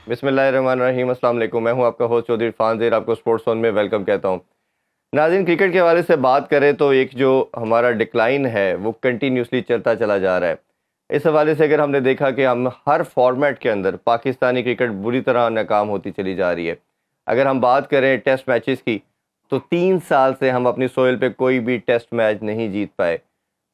बिस्मिल्लाहिर्रहमानिर्रहीम, अस्सलाम वालेकुम। मैं हूं आपका होस्ट चौधरी इरफान ज़ेर, आपको स्पोर्ट्स ज़ोन में वेलकम कहता हूं। नाज़रीन, क्रिकेट के हवाले से बात करें तो एक जो हमारा डिक्लाइन है वो कंटिन्यूसली चलता चला जा रहा है। इस हवाले से अगर हमने देखा कि हम हर फॉर्मेट के अंदर पाकिस्तानी क्रिकेट बुरी तरह नाकाम होती चली जा रही है। अगर हम बात करें टेस्ट मैचेस की, तो 3 साल से हम अपनी सोइल पे कोई भी टेस्ट मैच नहीं जीत पाए।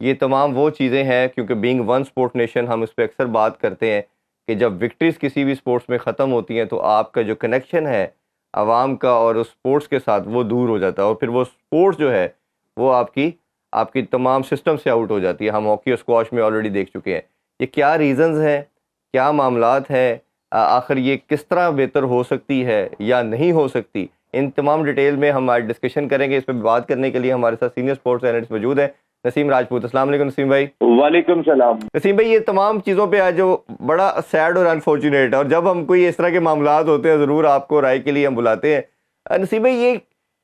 ये तमाम वो चीज़ें हैं, क्योंकि बीइंग वन स्पोर्ट नेशन हम इस पे अक्सर बात करते हैं कि जब विक्ट्रीज़ किसी भी स्पोर्ट्स में ख़त्म होती हैं तो आपका जो कनेक्शन है आवाम का और उस स्पोर्ट्स के साथ, वो दूर हो जाता है और फिर वो स्पोर्ट्स जो है वो आपकी आपकी तमाम सिस्टम से आउट हो जाती है। हम हॉकी और स्क्वॉश में ऑलरेडी देख चुके हैं। ये क्या रीज़न्स हैं, क्या मामलात हैं, आखिर ये किस तरह बेहतर हो सकती है या नहीं हो सकती, इन तमाम डिटेल में हम आज डिस्कशन करेंगे। इस पर बात करने के लिए हमारे साथ सीनियर स्पोर्ट्स एनालिस्ट मौजूद हैं, नसीम राजपूत। अस्सलाम वालेकुम नसीम भाई। वालेकुम सलाम। नसीम भाई, ये तमाम चीज़ों पे आज जो बड़ा सैड और अनफॉर्चुनेट है, और जब हम कोई इस तरह के मामलात होते हैं ज़रूर आपको राय के लिए हम बुलाते हैं। नसीम भाई, ये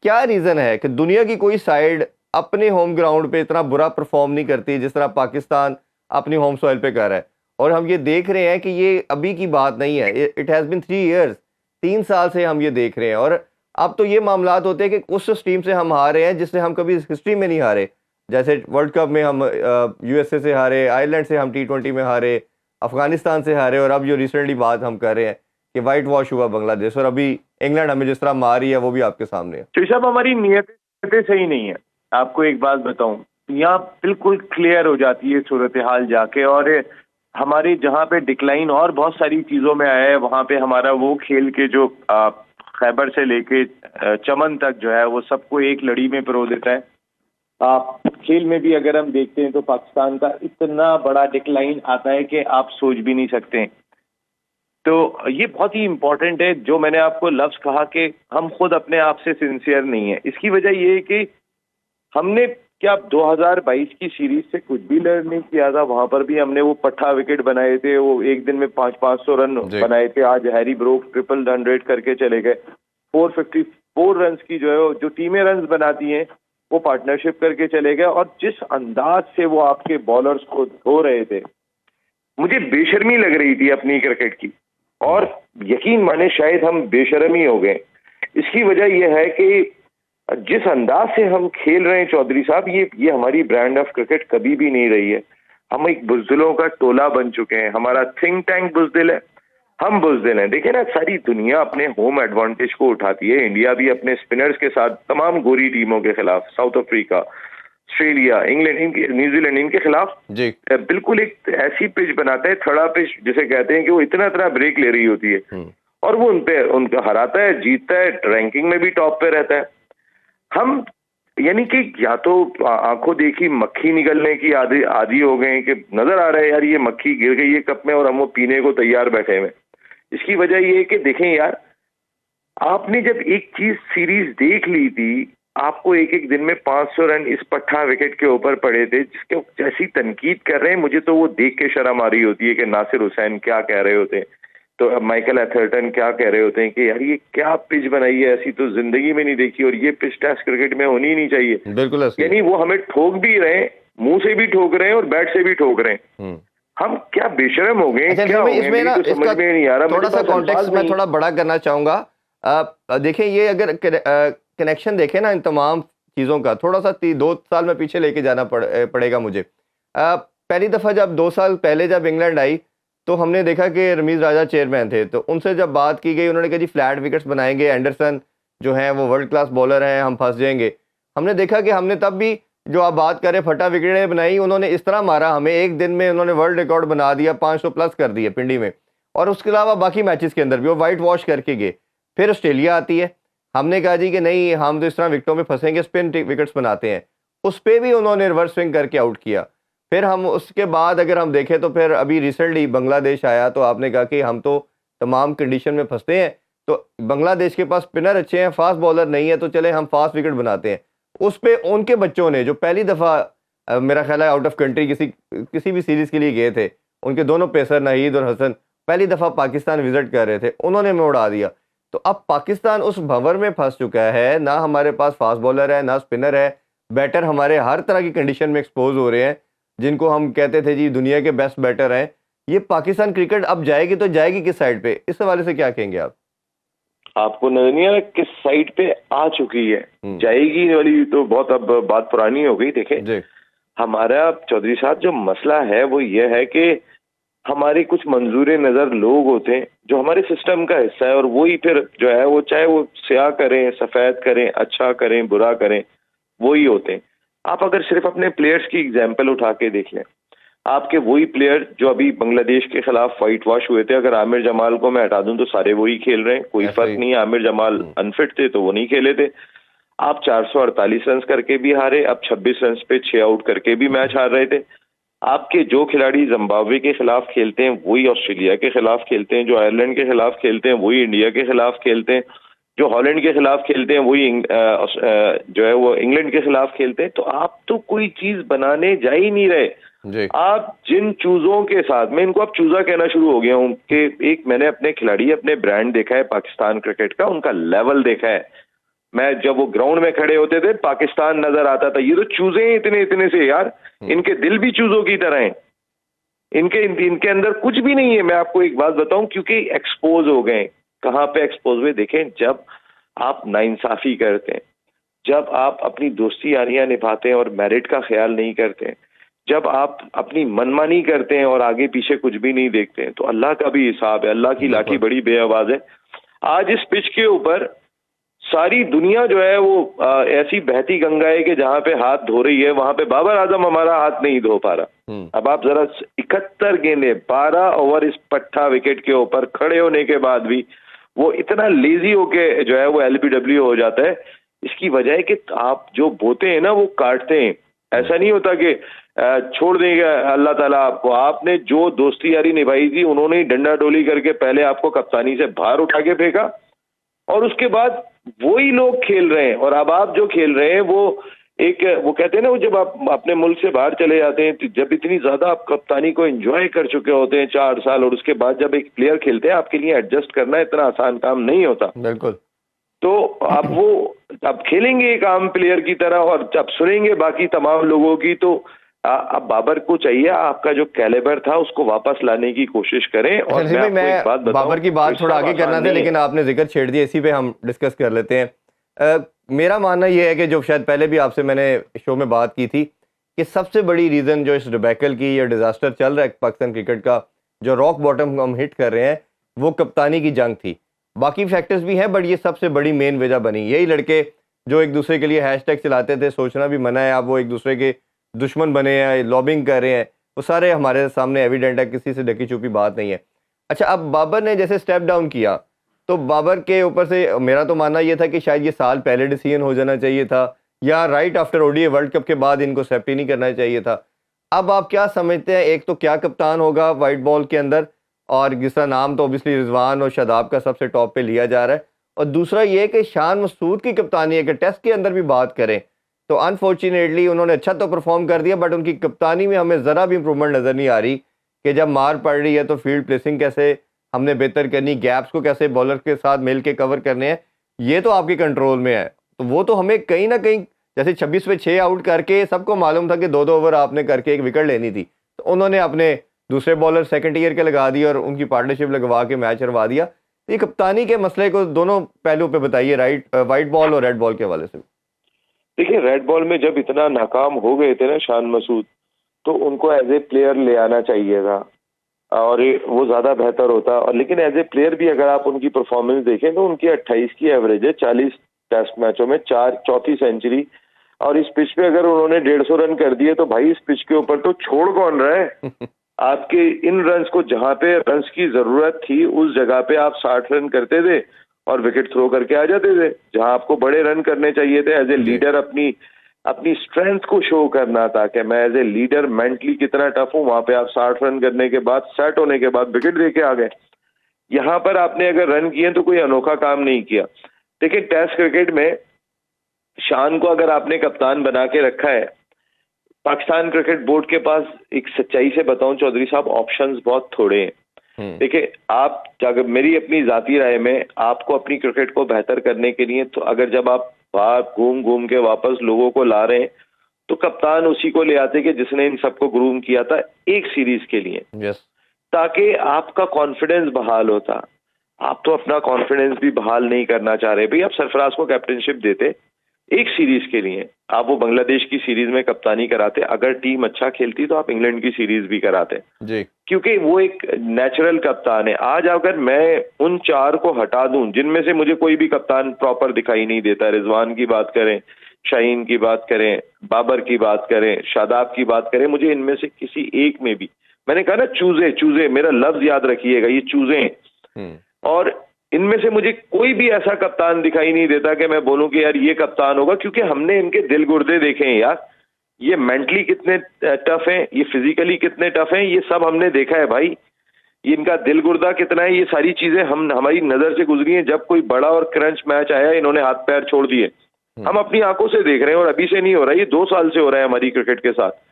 क्या रीज़न है कि दुनिया की कोई साइड अपने होम ग्राउंड पे इतना बुरा परफॉर्म नहीं करती जिस तरह पाकिस्तान अपनी होम सॉइल पे कर रहा है? और हम ये देख रहे हैं कि ये अभी की बात नहीं है, इट हैज़ बिन 3 ईयर्स, 3 साल से हम ये देख रहे हैं। और अब तो ये मामलात होते हैं कि उस टीम से हम हारे हैं जिससे हम कभी हिस्ट्री में नहीं हारे। जैसे वर्ल्ड कप में हम यूएसए से हारे, आयरलैंड से हम टी20 में हारे, अफगानिस्तान से हारे, और अब जो रिसेंटली बात हम कर रहे हैं कि वाइट वॉश हुआ बांग्लादेश, और अभी इंग्लैंड हमें जिस तरह मारी है वो भी आपके सामने है। तो साहब, हमारी नीयतें सही नहीं है। आपको एक बात बताऊं, यहाँ बिल्कुल क्लियर हो जाती है सूरत हाल जाके। और हमारे जहाँ पे डिक्लाइन और बहुत सारी चीजों में आया है, वहाँ पे हमारा वो खेल के जो खैबर से लेके चमन तक जो है वो सबको एक लड़ी में पिरो देता है। खेल में भी अगर हम देखते हैं तो पाकिस्तान का इतना बड़ा डिक्लाइन आता है कि आप सोच भी नहीं सकते। तो ये बहुत ही इंपॉर्टेंट है, जो मैंने आपको लफ्ज कहा कि हम खुद अपने आप से सिंसियर नहीं है। इसकी वजह ये है कि हमने क्या 2022 की सीरीज से कुछ भी लर्न नहीं किया था। वहां पर भी हमने वो पट्ठा विकेट बनाए थे, वो एक दिन में 500 रन बनाए थे। आज हैरी ब्रोक 100 करके चले गए। 454 रन की जो है जो टीमें रन बनाती हैं वो पार्टनरशिप करके चले गए। और जिस अंदाज से वो आपके बॉलर्स को धो रहे थे, मुझे बेशर्मी लग रही थी अपनी क्रिकेट की। और यकीन माने शायद हम बेशर्मी हो गए। इसकी वजह यह है कि जिस अंदाज से हम खेल रहे हैं चौधरी साहब, ये हमारी ब्रांड ऑफ क्रिकेट कभी भी नहीं रही है। हम एक बुजदिलों का टोला बन चुके हैं। हमारा थिंक टैंक बुजदिल है, हम बुजदिल हैं। देखिए ना, सारी दुनिया अपने होम एडवांटेज को उठाती है। इंडिया भी अपने स्पिनर्स के साथ तमाम गोरी टीमों के खिलाफ, south Africa, Australia, England, New Zealand, इनके खिलाफ जी बिल्कुल एक ऐसी पिच बनाता है, थड़ा पिच जिसे कहते हैं, कि वो इतना ब्रेक ले रही होती है और वो उनका हराता है, जीतता है, रैंकिंग में भी टॉप पे रहता है। हम यानी कि या तो आंखों देखी मक्खी निकलने की आदी हो गए कि नजर आ रहा है यार ये मक्खी गिर गई है कप में और हम वो पीने को तैयार बैठे हुए। इसकी वजह ये है कि देखें यार, आपने जब एक चीज सीरीज देख ली थी, आपको एक एक दिन में 500 रन इस पट्ठा विकेट के ऊपर पड़े थे, जिसके जैसी तनकीद कर रहे हैं, मुझे तो वो देख के शर्म आ रही होती है कि नासिर हुसैन क्या कह रहे होते हैं, तो माइकल एथरटन क्या कह रहे होते हैं कि यार ये क्या पिच बनाई है, ऐसी तो जिंदगी में नहीं देखी, और ये पिच टेस्ट क्रिकेट में होनी ही नहीं चाहिए। बिल्कुल। यानी वो हमें ठोक भी रहे हैं, मुंह से भी ठोक रहे हैं और बैट से भी ठोक रहे हैं। हम क्या बेशरम हो गए, क्या हो गए, इसमें ना तो समझ में नहीं आ रहा। थोड़ा सा कॉन्टेक्स्ट मैं थोड़ा बड़ा करना चाहूंगा। देखें, ये अगर कनेक्शन देखें ना इन तमाम चीज़ों का, थोड़ा सा 2 साल में पीछे लेके जाना पड़ेगा मुझे। पहली दफ़ा जब 2 साल पहले जब इंग्लैंड आई तो हमने देखा कि रमीज़ राजा चेयरमैन थे, तो उनसे जब बात की गई उन्होंने कहा जी फ्लैट विकेट्स बनाएंगे, एंडरसन जो हैं वो वर्ल्ड क्लास बॉलर हैं, हम फंस जाएंगे। हमने देखा कि हमने तब भी जो आप बात करें फटा विकेटें बनाई, उन्होंने इस तरह मारा हमें, एक दिन में उन्होंने वर्ल्ड रिकॉर्ड बना दिया, 500 प्लस कर दिए पिंडी में। और उसके अलावा बाकी मैचेस के अंदर भी वो वाइट वॉश करके गए। फिर ऑस्ट्रेलिया आती है, हमने कहा जी कि नहीं, हम तो इस तरह विकेटों में फंसेंगे, स्पिन विकेट्स बनाते हैं, उस पर भी उन्होंने रिवर्स स्विंग करके आउट किया। फिर हम उसके बाद अगर हम देखें तो फिर अभी रिसेंटली बांग्लादेश आया, तो आपने कहा कि हम तो तमाम कंडीशन में फंसते हैं, तो बांग्लादेश के पास स्पिनर अच्छे हैं, फास्ट बॉलर नहीं है, तो चले हम फास्ट विकेट बनाते हैं। उस पर उनके बच्चों ने जो पहली दफ़ा मेरा ख्याल है आउट ऑफ कंट्री किसी भी सीरीज़ के लिए गए थे, उनके दोनों पेसर नाहीद और हसन पहली दफ़ा पाकिस्तान विजिट कर रहे थे, उन्होंने हमें उड़ा दिया। तो अब पाकिस्तान उस भंवर में फंस चुका है, ना हमारे पास फास्ट बॉलर है, ना स्पिनर है, बैटर हमारे हर तरह की कंडीशन में एक्सपोज हो रहे हैं, जिनको हम कहते थे जी दुनिया के बेस्ट बैटर हैं, ये पाकिस्तान क्रिकेट अब जाएगी तो जाएगी किस साइड पे, इस हवाले से क्या कहेंगे आप? आपको नजर नहीं आ रहा किस साइड पे आ चुकी है? जाएगी वाली तो बहुत अब बात पुरानी हो गई। देखे जी हमारा चौधरी साहब जो मसला है वो ये है कि हमारे कुछ मंजूर नजर लोग होते हैं जो हमारे सिस्टम का हिस्सा है, और वही फिर जो है वो चाहे वो स्याह करें, सफेद करें, अच्छा करें, बुरा करें, वही होते हैं। आप अगर सिर्फ अपने प्लेयर्स की एग्जाम्पल उठा के देख लें, आपके वही प्लेयर जो अभी बांग्लादेश के खिलाफ व्हाइट वॉश हुए थे, अगर आमिर जमाल को मैं हटा दूं तो सारे वही खेल रहे हैं, कोई ऐसे फर्क ही। नहीं है। आमिर जमाल अनफिट थे तो वो नहीं खेले थे। आप 448 रन करके भी हारे, अब 26 रन पे 6 आउट करके भी मैच हार रहे थे। आपके जो खिलाड़ी जिम्बाब्वे के खिलाफ खेलते हैं वही ऑस्ट्रेलिया के खिलाफ खेलते हैं, जो आयरलैंड के खिलाफ खेलते हैं वही इंडिया के खिलाफ खेलते हैं, जो हॉलैंड के खिलाफ खेलते हैं वही जो है वो इंग्लैंड के खिलाफ खेलते हैं। तो आप तो कोई चीज बनाने जा ही नहीं रहे। जी आप जिन चूजों के साथ, मैं इनको अब चूजा कहना शुरू हो गया हूँ कि एक मैंने अपने खिलाड़ी, अपने ब्रांड देखा है पाकिस्तान क्रिकेट का, उनका लेवल देखा है। मैं जब वो ग्राउंड में खड़े होते थे पाकिस्तान नजर आता था, ये तो चूजे हैं इतने इतने से यार, इनके दिल भी चूजों की तरह हैं, इनके अंदर कुछ भी नहीं है। मैं आपको एक बात बताऊं, क्योंकि एक्सपोज हो गए। कहाँ पे एक्सपोज हुए? देखें, जब आप नाइंसाफी करते हैं, जब आप अपनी दोस्ती यारियां निभाते हैं और मेरिट का ख्याल नहीं करते हैं, जब आप अपनी मनमानी करते हैं और आगे पीछे कुछ भी नहीं देखते हैं, तो अल्लाह का भी हिसाब है। अल्लाह की लाठी बड़ी बेआवाज है। आज इस पिच के ऊपर सारी दुनिया जो है वो ऐसी बहती गंगा है कि जहां पे हाथ धो रही है वहां पे बाबर आजम हमारा हाथ नहीं धो पा रहा। अब आप जरा 71 गेंदे 12 ओवर इस पट्टा विकेट के ऊपर खड़े होने के बाद भी वो इतना लेजी होके जो है वो एलबीडब्ल्यू हो जाता है। इसकी वजह है कि आप जो बोते हैं ना वो काटते हैं। ऐसा नहीं होता कि छोड़ देगा अल्लाह ताला आपको। आपने जो दोस्ती यारी निभाई थी, उन्होंने ही डंडा डोली करके पहले आपको कप्तानी से बाहर उठा के फेंका, और उसके बाद वही लोग खेल रहे हैं। और अब आप जो खेल रहे हैं वो वो कहते हैं ना, वो जब आप अपने मुल्क से बाहर चले जाते हैं तो जब इतनी ज्यादा आप कप्तानी को एंजॉय कर चुके होते हैं 4 साल, और उसके बाद जब एक प्लेयर खेलते हैं आपके लिए एडजस्ट करना इतना आसान काम नहीं होता। बिल्कुल। तो अब खेलेंगे एक आम प्लेयर की तरह, और जब सुनेंगे बाकी तमाम लोगों की, तो अब बाबर को चाहिए आपका जो कैलिबर था उसको वापस लाने की कोशिश करें। और अच्छा, मैं मैं एक बात बताऊं, बाबर की बात थोड़ा आगे करना था, लेकिन आपने जिक्र छेड़ दिया, इसी पे हम डिस्कस कर लेते हैं। मेरा मानना यह है कि जो शायद पहले भी आपसे मैंने शो में बात की थी कि सबसे बड़ी रीज़न जो इस डिबैकल की, ये डिज़ास्टर चल रहा है पाकिस्तान क्रिकेट का, जो रॉक बॉटम हम हिट कर रहे हैं, वो कप्तानी की जंग थी। बाकी फैक्टर्स भी हैं, बट ये सबसे बड़ी मेन वजह बनी। यही लड़के जो एक दूसरे के लिए हैशटैग चलाते थे, सोचना भी मना है, अब वो एक दूसरे के दुश्मन बने हैं, लॉबिंग कर रहे हैं, वो सारे हमारे सामने एविडेंट है, किसी से ढकी छुपी बात नहीं है। अच्छा, अब बाबर ने जैसे स्टेप डाउन किया, तो बाबर के ऊपर से मेरा तो मानना ये था कि शायद ये साल पहले डिसीजन हो जाना चाहिए था, या right after ODI world cup के बाद इनको सेफ्टी नहीं करना चाहिए था। अब आप क्या समझते हैं, एक तो क्या कप्तान होगा वाइट बॉल के अंदर, और जिसका नाम तो ऑब्वियसली रिजवान और शादाब का सबसे टॉप पे लिया जा रहा है, और दूसरा ये कि शान मसूद की कप्तानी है कि टेस्ट के अंदर भी बात करें तो अनफॉर्चुनेटली उन्होंने अच्छा तो परफॉर्म कर दिया, बट उनकी कप्तानी में हमें ज़रा भी इंप्रूवमेंट नज़र नहीं आ रही कि जब मार पड़ रही है तो फील्ड प्लेसिंग कैसे हमने बेहतर करनी, गैप्स को कैसे बॉलर के साथ मिल के कवर करने हैं, ये तो आपके कंट्रोल में है। तो वो तो हमें कहीं ना कहीं, जैसे 26 पे 6 आउट करके सबको मालूम था कि 2-2 ओवर आपने करके एक विकेट लेनी थी, तो उन्होंने अपने दूसरे बॉलर सेकंड ईयर के लगा दिए और उनकी पार्टनरशिप लगवा के मैच हरवा दिया। तो ये कप्तानी के मसले को दोनों पहलू पे बताइए, वाइट बॉल और रेड बॉल के हवाले से। देखिए, रेड बॉल में जब इतना नाकाम हो गए थे ना शान मसूद, तो उनको एज ए प्लेयर ले आना चाहिए था और वो ज्यादा बेहतर होता। और लेकिन एज ए प्लेयर भी अगर आप उनकी परफॉर्मेंस देखें तो उनकी 28 की एवरेज है, 40 टेस्ट मैचों में, चौथी सेंचुरी। और इस पिच पे अगर उन्होंने 150 रन कर दिए तो भाई इस पिच के ऊपर तो छोड़ कौन रहा है? आपके इन रन्स को, जहां पे रन्स की जरूरत थी उस जगह पे आप 60 रन करते थे और विकेट थ्रो करके आ जाते थे। जहां आपको बड़े रन करने चाहिए थे, एज ए लीडर अपनी स्ट्रेंथ को शो करना था कि मैं एज ए लीडर मेंटली कितना टफ हूं, वहां पे आप 60 रन करने के बाद, सेट होने के बाद विकेट दे के आ गए। यहां पर आपने अगर रन किए तो कोई अनोखा काम नहीं किया। देखिए, टेस्ट क्रिकेट में शान को अगर आपने कप्तान बना के रखा है, पाकिस्तान क्रिकेट बोर्ड के पास, एक सच्चाई से बताऊं चौधरी साहब, ऑप्शंस बहुत थोड़े हैं। देखिए, आप अगर मेरी अपनी जाती राय में, आपको अपनी क्रिकेट को बेहतर करने के लिए, तो अगर जब आप बाहर घूम घूम के वापस लोगों को ला रहे हैं, तो कप्तान उसी को ले आते कि जिसने इन सबको ग्रूम किया था एक सीरीज के लिए। yes. ताकि आपका कॉन्फिडेंस बहाल होता। आप तो अपना कॉन्फिडेंस भी बहाल नहीं करना चाह रहे भाई। आप सरफराज को कैप्टनशिप देते एक सीरीज के लिए, आप वो बांग्लादेश की सीरीज में कप्तानी कराते, अगर टीम अच्छा खेलती तो आप इंग्लैंड की सीरीज भी कराते जी। क्योंकि वो एक नेचुरल कप्तान है। आज अगर मैं उन 4 को हटा दूं जिनमें से मुझे कोई भी कप्तान प्रॉपर दिखाई नहीं देता, रिजवान की बात करें, शाहीन की बात करें, बाबर की बात करें, शादाब की बात करें, मुझे इनमें से किसी एक में भी, मैंने कहा ना चूजे चूजे, मेरा लफ्ज याद रखिएगा, ये चूजे हैं। और इनमें से मुझे कोई भी ऐसा कप्तान दिखाई नहीं देता कि मैं बोलूं कि यार ये कप्तान होगा, क्योंकि हमने इनके दिल गुर्दे देखे हैं यार। ये मेंटली कितने टफ हैं, ये फिजिकली कितने टफ हैं, ये सब हमने देखा है भाई। इनका दिल गुर्दा कितना है, ये सारी चीजें हमारी नजर से गुजरी हैं। जब कोई बड़ा और क्रंच मैच आया, इन्होंने हाथ पैर छोड़ दिए। हम अपनी आंखों से देख रहे हैं, और अभी से नहीं हो रहा, ये 2 साल से हो रहा है हमारी क्रिकेट के साथ।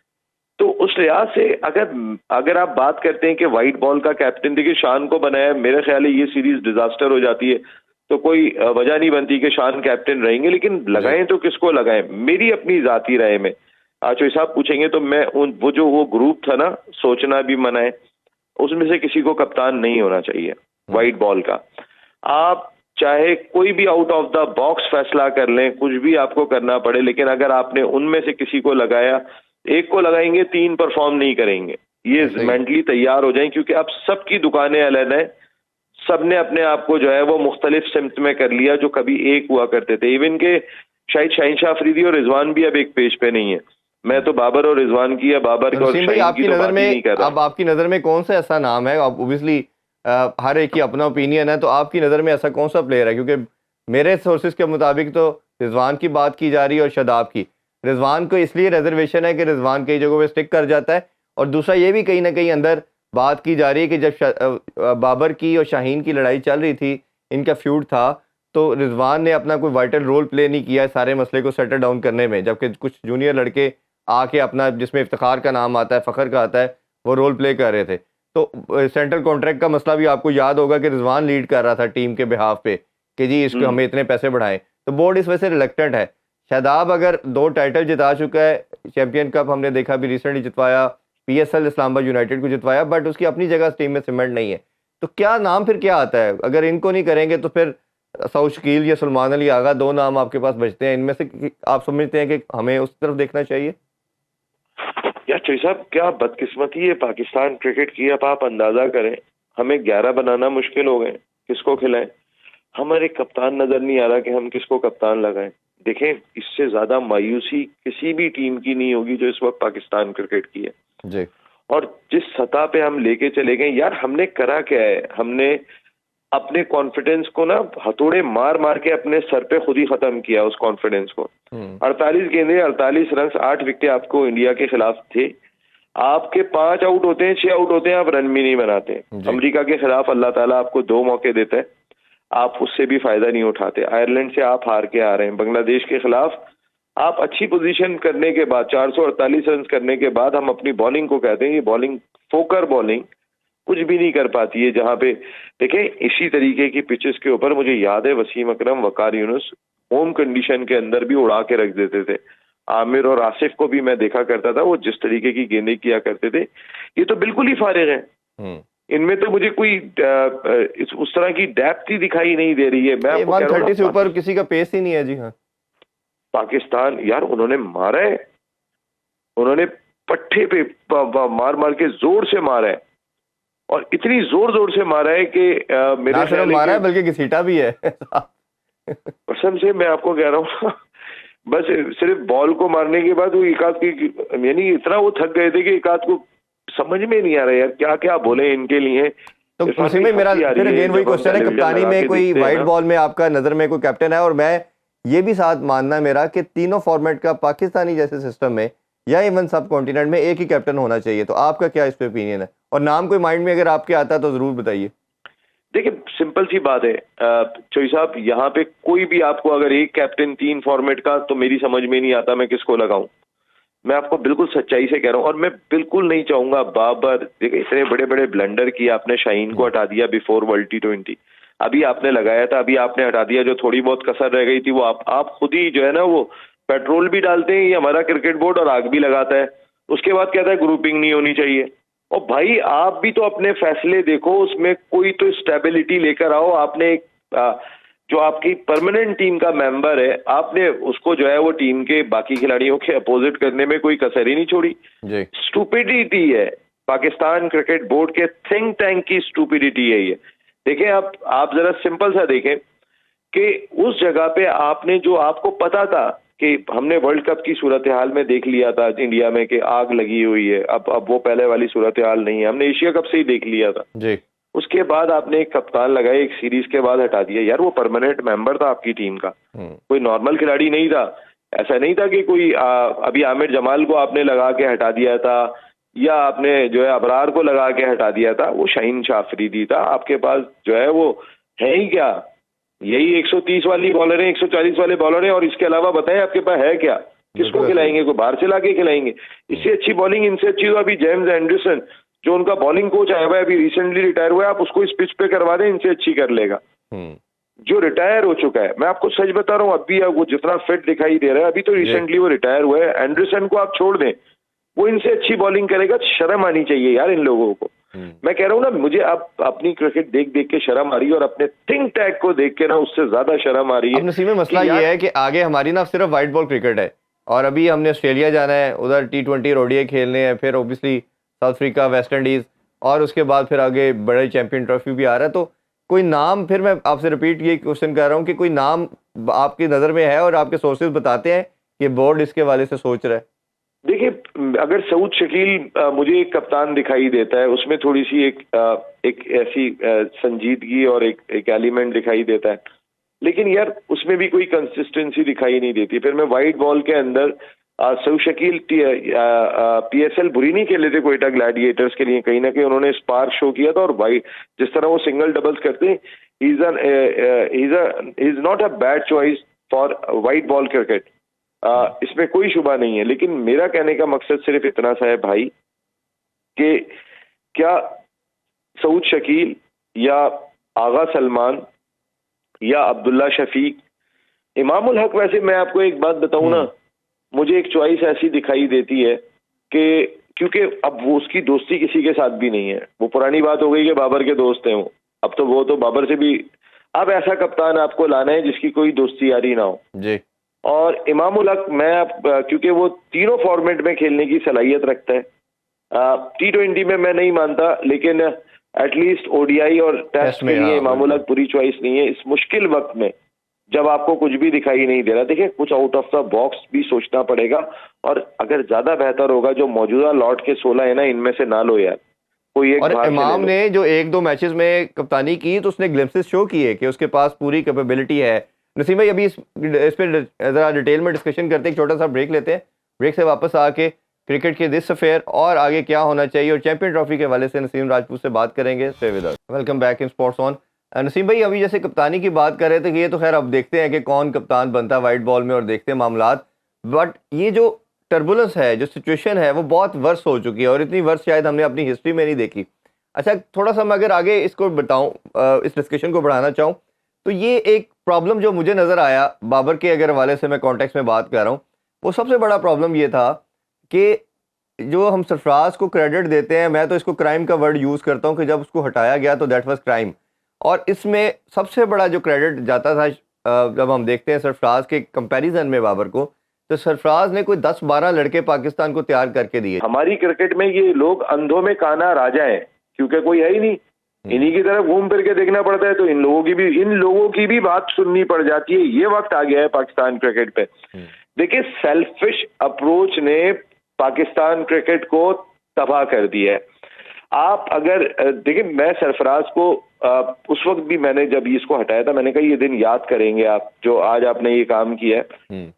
तो उस लिहाज से अगर आप बात करते हैं कि व्हाइट बॉल का कैप्टन, देखिए शान को बनाया, मेरे ख्याल है ये सीरीज डिजास्टर हो जाती है, तो कोई वजह नहीं बनती कि शान कैप्टन रहेंगे। लेकिन लगाएं तो किसको लगाएं? मेरी अपनी जाती राय में, आज जो साहब पूछेंगे तो मैं वो ग्रुप था ना, सोचना भी मना है, उसमें से किसी को कप्तान नहीं होना चाहिए व्हाइट बॉल का। आप चाहे कोई भी आउट ऑफ द बॉक्स फैसला कर लें, कुछ भी आपको करना पड़े, लेकिन अगर आपने उनमें से किसी को लगाया, एक को लगाएंगे 3 परफॉर्म नहीं करेंगे, ये मेंटली तैयार हो जाएं, क्योंकि अब सबकी दुकानें अलग हैं, सबने अपने आप को जो है वो मुख्तलिफ सिमत में कर लिया, जो कभी एक हुआ करते थे। इवन के शायद शाहीन शाह अफरीदी और रिजवान भी अब एक पेज पे नहीं है। मैं तो बाबर और रिजवान की, या बाबर और वसीम भाई, शाहीन आपकी की तो नज़र बात ही नहीं कर में, रहा। अब आपकी नज़र में कौन सा ऐसा नाम है, अब ओबियसली हर एक की अपना ओपिनियन है, तो आपकी नज़र में ऐसा कौन सा प्लेयर है? क्योंकि मेरे सोर्सेज के मुताबिक तो रिजवान की बात की जा रही है और शादाब की। रिजवान को इसलिए रिजर्वेशन है कि रिजवान कई जगहों पे स्टिक कर जाता है, और दूसरा ये भी कहीं ना कहीं अंदर बात की जा रही है कि जब बाबर की और शाहीन की लड़ाई चल रही थी, इनका फ्यूड था, तो रिजवान ने अपना कोई वाइटल रोल प्ले नहीं किया सारे मसले को सेटल डाउन करने में, जबकि कुछ जूनियर लड़के आके अपना, जिसमें इफ्तिखार का नाम आता है, फ़ख्र का आता है, वो रोल प्ले कर रहे थे। तो सेंट्रल कॉन्ट्रैक्ट का मसला भी आपको याद होगा कि रिजवान लीड कर रहा था टीम के बिहाफ पे कि जी इसको हमें इतने पैसे बढ़ाएं, तो बोर्ड इस वजह से रिलेक्टेंट है। शादाब अगर 2 टाइटल जिता चुका है, चैंपियन कप हमने देखा भी रिसेंटली जितवाया, PSL इस्लामाबाद यूनाइटेड को जितवाया, बट उसकी अपनी जगह टीम में सीमेंट नहीं है। तो क्या नाम फिर क्या आता है? अगर इनको नहीं करेंगे तो फिर सऊद शकील या सलमान अली आगा, 2 नाम आपके पास बचते हैं, इनमें से आप समझते हैं कि हमें उस तरफ देखना चाहिए? यार चोई साहब, क्या बदकिस्मती है पाकिस्तान क्रिकेट की। अब आप अंदाजा करें, हमें 11 बनाना मुश्किल हो गए, किसको खिलाएं? हमारे कप्तान नजर नहीं आ रहा कि हम किसको कप्तान लगाएं। देखें, इससे ज्यादा मायूसी किसी भी टीम की नहीं होगी जो इस वक्त पाकिस्तान क्रिकेट की है जी। और जिस सतह पे हम लेके चले गए। यार हमने करा क्या है, हमने अपने कॉन्फिडेंस को ना हथौड़े मार मार के अपने सर पे खुद ही खत्म किया उस कॉन्फिडेंस को। 48 गेंदें, 48 रन, 8 विकेट आपको इंडिया के खिलाफ थे। आपके 5 आउट होते हैं, 6 आउट होते हैं, आप रन भी नहीं बनाते। अमेरिका के खिलाफ अल्लाह ताला आपको 2 मौके देता है, आप उससे भी फायदा नहीं उठाते। आयरलैंड से आप हार के आ रहे हैं। बांग्लादेश के खिलाफ आप अच्छी पोजीशन करने के बाद, 448 रन करने के बाद, हम अपनी बॉलिंग को कहते हैं, ये बॉलिंग फोकर बॉलिंग कुछ भी नहीं कर पाती है। जहां पे देखें, इसी तरीके की पिचेस के ऊपर मुझे याद है वसीम अकरम, वकार यूनुस होम कंडीशन के अंदर भी उड़ा के रख देते थे। आमिर और आसिफ को भी मैं देखा करता था, वो जिस तरीके की गेंदें किया करते थे, ये तो बिल्कुल ही फारिग है। इनमें तो मुझे कोई उस तरह की डेप्थ ही दिखाई नहीं दे रही है। मैं आपको कह रहा हूं, 130 से ऊपर किसी का पेस ही नहीं है। जी हाँ, पाकिस्तान यार उन्होंने मारा है, उन्होंने पट्टे पे मार मार के जोर से मारा है, और इतनी जोर जोर से मारा है कि मेरे ख्याल मारा है बल्कि घसीटा भी है। कसम से मैं आपको कह रहा हूँ, बस सिर्फ बॉल को मारने के बाद वो एक आध की, यानी इतना वो थक गए थे कि एक आध को समझ में नहीं आ रहा यार क्या क्या बोले इनके लिए। तो उसी में मेरा फिर अगेन वही क्वेश्चन है, कप्तानी में कोई व्हाइट बॉल में आपका नजर में कोई कैप्टन है? और मैं ये भी साथ मानना है मेरा कि तीनों फॉर्मेट का पाकिस्तानी जैसे सिस्टम में या इवन सब कॉन्टिनेंट में एक ही कैप्टन होना चाहिए। तो आपका क्या इस पे ओपिनियन है? और नाम कोई माइंड में अगर आपके आता है तो जरूर बताइए। देखिए, सिंपल सी बात है चोई साहब, यहाँ पे कोई भी आपको अगर एक कैप्टन 3 फॉर्मेट का, तो मेरी समझ में नहीं आता मैं किसको लगाऊं। मैं आपको बिल्कुल सच्चाई से कह रहा हूं, और मैं बिल्कुल नहीं चाहूंगा बाबर, देखिए इतने बड़े बड़े ब्लंडर किए आपने। शाहीन को हटा दिया बिफोर वर्ल्ड T20, अभी आपने लगाया था, अभी आपने हटा दिया। जो थोड़ी बहुत कसर रह गई थी वो आप खुद ही जो है ना, वो पेट्रोल भी डालते हैं, ये हमारा क्रिकेट बोर्ड, और आग भी लगाता है। उसके बाद कहता है ग्रुपिंग नहीं होनी चाहिए, और भाई आप भी तो अपने फैसले देखो, उसमें कोई तो स्टेबिलिटी लेकर आओ। आपने एक जो आपकी परमानेंट टीम का मेंबर है, आपने उसको जो है वो टीम के बाकी खिलाड़ियों के अपोजिट करने में कोई कसर ही नहीं छोड़ी। जी स्टूपिडिटी है, पाकिस्तान क्रिकेट बोर्ड के थिंक टैंक की स्टूपिडिटी है ये। देखें आप जरा सिंपल सा देखें कि उस जगह पे आपने, जो आपको पता था कि हमने वर्ल्ड कप की सूरत हाल में देख लिया था इंडिया में कि आग लगी हुई है, अब वो पहले वाली सूरत हाल नहीं है, हमने एशिया कप से ही देख लिया था। जी उसके बाद आपने एक कप्तान लगाया, एक सीरीज के बाद हटा दिया। यार वो परमानेंट मेंबर था आपकी टीम का, कोई नॉर्मल खिलाड़ी नहीं था। ऐसा नहीं था कि कोई अभी आमिर जमाल को आपने लगा के हटा दिया था, या आपने जो है अबरार को लगा के हटा दिया था। वो शाहीन शाह अफरीदी था आपके पास, जो है वो है ही क्या, यही 130 वाली बॉलर है, 140 वाले बॉलर है, और इसके अलावा बताएं आपके पास है क्या? किसको खिलाएंगे? कोई बाहर से लाके खिलाएंगे? इससे अच्छी बॉलिंग, इनसे अच्छी तो अभी जेम्स एंडरसन जो उनका बॉलिंग कोच आया हुआ है, अभी रिसेंटली रिटायर हुआ है, आप उसको इस पिच पे करवा दें, इनसे अच्छी कर लेगा। जो रिटायर हो चुका है, मैं आपको सच बता रहा हूँ, अभी वो जितना फिट दिखाई दे रहा है, अभी तो रिसेंटली वो रिटायर हुआ है। एंडरसन को आप छोड़ दें, वो इनसे अच्छी बॉलिंग करेगा। शर्म आनी चाहिए यार इन लोगों को। मैं कह रहा हूँ ना, मुझे अब अपनी क्रिकेट देख देख के शर्म आ रही है, और अपने थिंक टैंक को देख के ना उससे ज्यादा शर्म आ रही है। अब नसीम में मसला ये है कि आगे हमारी ना सिर्फ वाइट बॉल क्रिकेट है, और अभी हमने ऑस्ट्रेलिया जाना है, उधर T20 ODI खेलने हैं, फिर obviously south Africa, West Indies, और उसके बाद फिर आगे बड़े चैंपियन ट्रॉफी भी आ रहा है। तो कोई नाम, फिर मैं आपसे रिपीट ये क्वेश्चन कर रहा हूँ कि कोई नाम आपकी नज़र में है और आपके सोर्सेज बताते हैं कि बोर्ड इसके वाले से सोच रहा है? देखिए, अगर सऊद शकील मुझे एक कप्तान दिखाई देता है, उसमें थोड़ी सी एक ऐसी संजीदगी और एक एलिमेंट दिखाई देता है, लेकिन यार उसमें भी कोई कंसिस्टेंसी दिखाई नहीं देती। फिर मैं वाइट बॉल के अंदर सऊद शकील PSL बुरी नहीं खेले थे कोयटा ग्लैडिएटर्स के लिए, कहीं ना कहीं उन्होंने स्पार्क शो किया था। और वाइट जिस तरह वो सिंगल डबल्स करते हैं, is not a bad choice for white ball cricket, इसमें कोई शुबा नहीं है। लेकिन मेरा कहने का मकसद सिर्फ इतना सा है भाई, कि क्या सऊद शकील या आगा सलमान या अब्दुल्ला शफीक, इमामुल हक, वैसे मैं आपको एक बात बताऊं ना, मुझे एक चॉइस ऐसी दिखाई देती है कि क्योंकि अब वो उसकी दोस्ती किसी के साथ भी नहीं है। वो पुरानी बात हो गई कि बाबर के दोस्त हैं वो, अब तो वो तो बाबर से भी, अब ऐसा कप्तान आपको लाना है जिसकी कोई दोस्ती यारी ना हो जी। और इमामुल हक, क्योंकि वो तीनों फॉर्मेट में खेलने की सलाहियत रखता है। T20 में मैं नहीं मानता, लेकिन एटलीस्ट ODI और टेस्ट के लिए इमामुल हक पूरी चॉइस नहीं है इस मुश्किल वक्त में, जब आपको कुछ भी दिखाई नहीं दे रहा। देखिए, कुछ आउट ऑफ द बॉक्स भी सोचना पड़ेगा, और अगर ज्यादा बेहतर होगा जो मौजूदा लॉट के 16 है ना, इनमें से ना लो यार, कोई एक। और इमाम ने जो 1-2 मैचेस में कप्तानी की, तो उसने ग्लिम्पसेस शो किए कि उसके पास पूरी कैपेबिलिटी है। नसीम भाई, अभी इस पर ज़रा डिटेल में डिस्कशन करते हैं, एक छोटा सा ब्रेक लेते हैं। ब्रेक से वापस आके क्रिकेट के दिस अफेयर और आगे क्या होना चाहिए और चैंपियन ट्रॉफी के हवाले से नसीम राजपूत से बात करेंगे। Stay with us. Welcome back in sports on. Naseem भाई, अभी जैसे कप्तानी की बात कर रहे थे कि ये तो खैर अब देखते हैं कि कौन कप्तान बनता है वाइट बॉल में, और देखते हैं मामलात। बट ये जो टर्बुलेंस है, जो सिचुएशन है, वो बहुत वर्स हो चुकी है, और इतनी वर्स शायद हमने अपनी हिस्ट्री में नहीं देखी। अच्छा, थोड़ा सा मैं अगर आगे इसको बताऊं, इस डिस्कशन को बढ़ाना चाहूँ, तो ये एक प्रॉब्लम जो मुझे नज़र आया, बाबर के अगर हवाले से मैं कॉन्टेक्स्ट में बात कर रहा हूँ, वो सबसे बड़ा प्रॉब्लम ये था कि जो हम सरफराज को क्रेडिट देते हैं, मैं तो इसको क्राइम का वर्ड यूज़ करता हूँ कि जब उसको हटाया गया तो दैट वाज क्राइम, और इसमें सबसे बड़ा जो क्रेडिट जाता था, जब हम देखते हैं सरफराज के कंपैरिजन में बाबर को, तो सरफराज ने कोई 10-12 लड़के पाकिस्तान को तैयार करके दिए। हमारी क्रिकेट में ये लोग अंधों में काना राजा है, क्योंकि कोई है ही नहीं, इन्हीं की तरफ घूम फिर के देखना पड़ता है, तो इन लोगों की भी बात सुननी पड़ जाती है। ये वक्त आ गया है पाकिस्तान क्रिकेट पे। देखिए, सेल्फिश अप्रोच ने पाकिस्तान क्रिकेट को तबाह कर दिया है। आप अगर देखिए, मैं सरफराज को उस वक्त भी, मैंने जब इसको हटाया था, मैंने कहा ये दिन याद करेंगे आप, जो आज आपने ये काम किया है,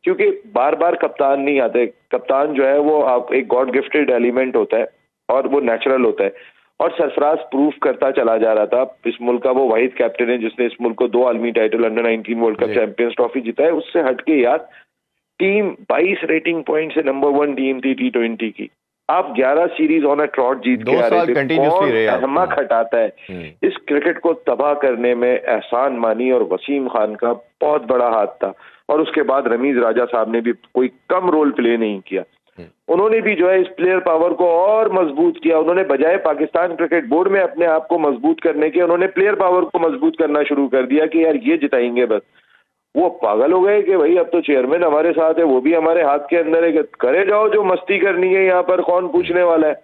क्योंकि बार बार कप्तान नहीं आते। कप्तान जो है वो आप एक गॉड गिफ्टेड एलिमेंट होता है, और वो नेचुरल होता है, और सरफराज प्रूफ करता चला जा रहा था। इस मुल्क का वो वाहिद कैप्टन है जिसने इस मुल्क को 2 आलमी title, under 19 world cup champions trophy जीता है। उससे हटके यार, टीम 22 रेटिंग पॉइंट से नंबर 1 टीम थी T20 की। आप 11 सीरीज ऑन अ ट्रॉट जीत के आ रहे थे। कौन अहमक हटाता है? इस क्रिकेट को तबाह करने में एहसान मानी और वसीम खान का बहुत बड़ा हाथ था, और उसके बाद रमीज राजा साहब ने भी कोई कम रोल प्ले नहीं किया। उन्होंने भी जो है इस प्लेयर पावर को और मजबूत किया। उन्होंने बजाय पाकिस्तान क्रिकेट बोर्ड में अपने आप को मजबूत करने के, उन्होंने प्लेयर पावर को मजबूत करना शुरू कर दिया कि यार ये जिताएंगे बस। वो पागल हो गए कि भाई अब तो चेयरमैन हमारे साथ है, वो भी हमारे हाथ के अंदर है, कि करे जाओ जो मस्ती करनी है, यहाँ पर कौन पूछने वाला है।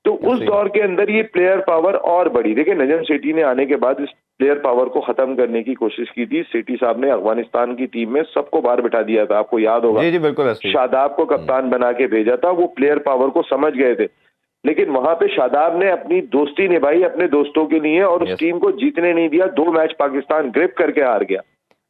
तो उस दौर के अंदर ये प्लेयर पावर और बढ़ी। देखिए नजम सेठी ने आने के बाद इस प्लेयर पावर को खत्म करने की कोशिश की थी। सेठी साहब ने अफगानिस्तान की टीम में सबको बाहर बिठा दिया था, आपको याद होगा। जी जी बिल्कुल। शादाब को कप्तान बना के भेजा था, वो प्लेयर पावर को समझ गए थे, लेकिन वहां पे शादाब ने अपनी दोस्ती निभाई अपने दोस्तों के लिए और उस टीम को जीतने नहीं दिया। 2 मैच पाकिस्तान ग्रिप करके हार गया।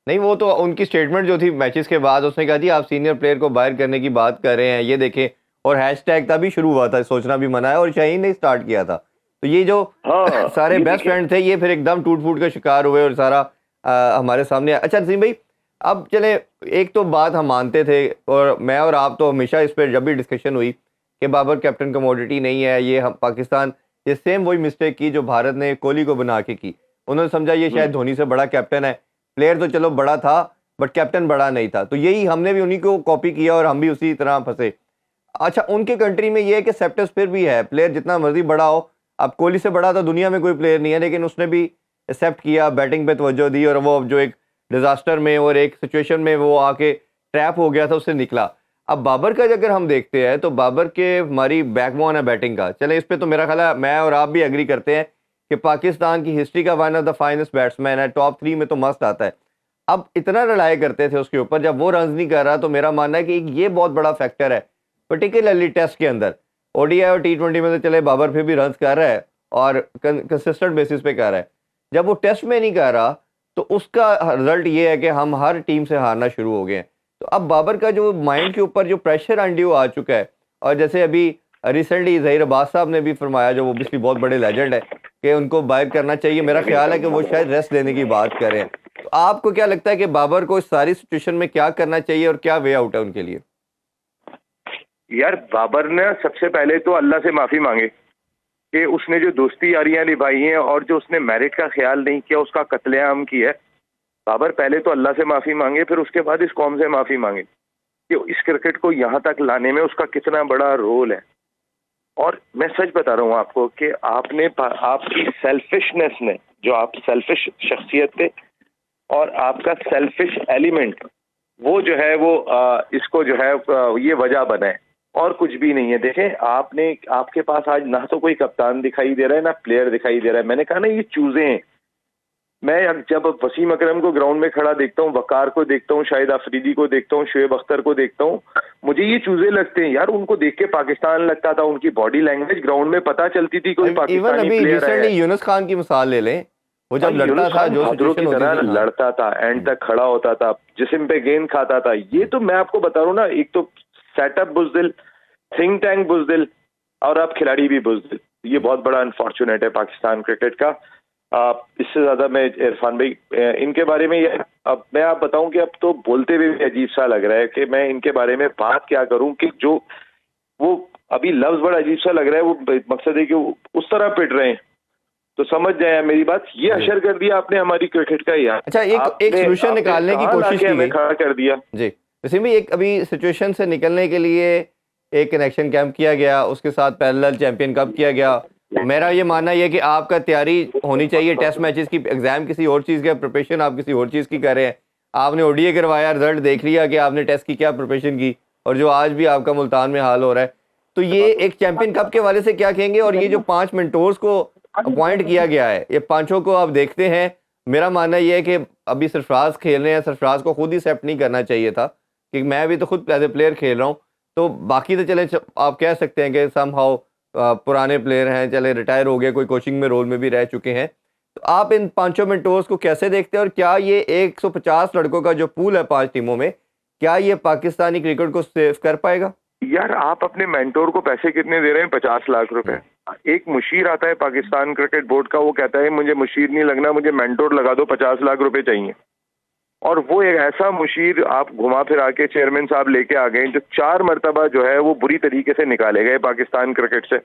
नहीं, वो तो उनकी स्टेटमेंट जो थी मैचेस के बाद, उसने कहा जी आप सीनियर प्लेयर को बाहर करने की बात कर रहे हैं, ये देखें। और हैशटैग तभी शुरू हुआ था, सोचना भी मना है, और शाहीन ने स्टार्ट किया था। तो ये जो सारे बेस्ट फ्रेंड थे, ये फिर एकदम टूट फूट का शिकार हुए और सारा हमारे सामने। अच्छा नसीम भाई, अब चले, एक तो बात हम मानते थे, और मैं और आप तो हमेशा इस पर जब भी डिस्कशन हुई कि बाबर कैप्टन कमोडिटी नहीं है, ये हम पाकिस्तान, ये सेम वही मिस्टेक की जो भारत ने कोहली को बना के की। उन्होंने समझा ये शायद धोनी से बड़ा कैप्टन है। प्लेयर तो चलो बड़ा था, बट कैप्टन बड़ा नहीं था। तो यही हमने भी उन्हीं को कॉपी किया और हम भी उसी तरह फंसे। अच्छा, उनके कंट्री में ये है कि सेप्टस फिर भी है, प्लेयर जितना मर्जी बड़ा हो। अब कोहली से बड़ा तो दुनिया में कोई प्लेयर नहीं है, लेकिन उसने भी एक्सेप्ट किया, बैटिंग पे तवज्जो दी, और वो जो एक डिजास्टर में और एक सिचुएशन में वो आके ट्रैप हो गया था, उससे निकला। अब बाबर का अगर हम देखते हैं तो बाबर के हमारी बैकबोन है बैटिंग का। चले इस पे तो मेरा ख्याल है मैं और आप भी एग्री करते हैं कि पाकिस्तान की हिस्ट्री का one of the finest batsman है, टॉप 3 में तो मस्त आता है। अब इतना लड़ाई करते थे उसके ऊपर, जब वो रन नहीं कर रहा, तो मेरा मानना है कि ये बहुत बड़ा फैक्टर है, पर्टिकुलरली टेस्ट के अंदर। ओडीआई और T20 में तो चले बाबर फिर भी रन कर रहा है और कंसिस्टेंट बेसिस पे कर रहा है। जब वो टेस्ट में नहीं कर रहा, तो उसका रिजल्ट ये है कि हम हर टीम से हारना शुरू हो गए हैं। तो अब बाबर का जो माइंड के ऊपर जो प्रेशर अनड्यू आ चुका है, और जैसे अभी रिसेंटली ज़हीर अब्बास साहब ने भी फरमाया, जो ओबियसली बहुत बड़े लेजेंड है, कि उनको बाहर करना चाहिए। मेरा ख्याल है कि वो शायद रेस्ट लेने की बात कर रहे हैं। तो आपको क्या लगता है कि बाबर को इस सारी सिचुएशन में क्या करना चाहिए और क्या वे आउट है उनके लिए? यार बाबर ने सबसे पहले तो अल्लाह से माफी मांगे कि उसने जो दोस्ती यारियां निभाई हैं और जो उसने मेरिट का ख्याल नहीं किया, उसका कत्लेआम किया है। बाबर पहले तो अल्लाह से माफी मांगे, फिर उसके बाद इस कौम से माफी मांगे कि इस क्रिकेट को यहाँ तक लाने में उसका कितना बड़ा रोल है। और मैं सच बता रहा हूँ आपको कि आपकी सेल्फिशनेस ने, जो आप सेल्फिश शख्सियत थे और आपका सेल्फिश एलिमेंट, वो जो है वो इसको जो है ये वजह बना है, और कुछ भी नहीं है। देखें आपके पास आज ना तो कोई कप्तान दिखाई दे रहा है, ना प्लेयर दिखाई दे रहा है। मैंने कहा ना, ये चूजे हैं। मैं जब वसीम अकरम को ग्राउंड में खड़ा देखता हूँ, वकार को देखता हूँ, शाहिद अफरीदी को देखता हूँ, शुएब अख्तर को देखता हूँ, मुझे ये चूजे लगते हैं यार। उनको देख के पाकिस्तान लगता था, उनकी बॉडी लैंग्वेज ग्राउंड में पता चलती थी कोई पाकिस्तानी प्लेयर है। यूनुस खान की मिसाल ले लें, वो जब लड़ता था, जो सिचुएशन होती थी, लड़ता था, एंड तक खड़ा होता था, जिस्म पे गेंद खाता था। ये तो मैं आपको बता रहा हूँ ना, एक तो सेटअप बुज़दिल, थिंक टैंक बुज़दिल, और अब खिलाड़ी भी बुज़दिल। ये बहुत बड़ा अनफॉर्चुनेट है पाकिस्तान क्रिकेट का। इससे ज्यादा मैं इरफान भाई इनके बारे में अब मैं आप बताऊं कि अब तो बोलते हुए भी अजीब सा लग रहा है कि मैं इनके बारे में बात क्या करूं, कि जो वो अभी लफ्ज बड़ा अजीब सा लग रहा है। वो मकसद है कि वो उस तरह पिट रहे हैं, तो समझ जाए मेरी बात। ये अशर कर दिया आपने हमारी क्रिकेट का यार। अच्छा, एक सोल्यूशन निकालने की कोशिश की गई, खड़ा कर दिया जी। वैसे भी एक अभी सिचुएशन से निकलने के लिए एक कनेक्शन कैंप किया गया, उसके साथ पैरेलल चैंपियन कप किया गया। मेरा ये मानना ये कि आपका तैयारी होनी चाहिए टेस्ट मैचेस की, एग्जाम किसी और चीज़ का, प्रिपरेशन आप किसी और चीज़ की कर रहे हैं। आपने ओडीआई करवाया, रिजल्ट देख लिया कि आपने टेस्ट की क्या प्रिपरेशन की, और जो आज भी आपका मुल्तान में हाल हो रहा है। तो ये एक चैंपियन कप के वाले से क्या कहेंगे? और ये जो 5 मेंटोर्स को अपॉइंट किया गया है, ये 5 को आप देखते हैं, मेरा मानना ये है कि अभी सरफराज खेल रहे हैं, सरफराज को खुद ही एक्सेप्ट नहीं करना चाहिए था कि मैं भी तो खुद एज ए प्लेयर खेल रहा हूँ। तो बाकी तो चले आप कह सकते हैं कि समहाउ पुराने प्लेयर हैं, चले रिटायर हो गए, कोई कोचिंग में रोल में भी रह चुके हैं। तो आप इन 5 मेंटोर्स को कैसे देखते हैं, और क्या ये 150 लड़कों का जो पूल है 5 टीमों में, क्या ये पाकिस्तानी क्रिकेट को सेव कर पाएगा? यार आप अपने मेंटोर को पैसे कितने दे रहे हैं? 50 लाख रुपए। एक मुशीर आता है पाकिस्तान क्रिकेट बोर्ड का, वो कहता है मुझे मुशीर नहीं लगना, मुझे मेंटोर लगा दो, 50 लाख रुपए चाहिए। और वो एक ऐसा मुशीर आप घुमा फिरा के चेयरमैन साहब लेके आ गए, जो 4 मरतबा जो है वो बुरी तरीके से निकाले गए पाकिस्तान क्रिकेट से,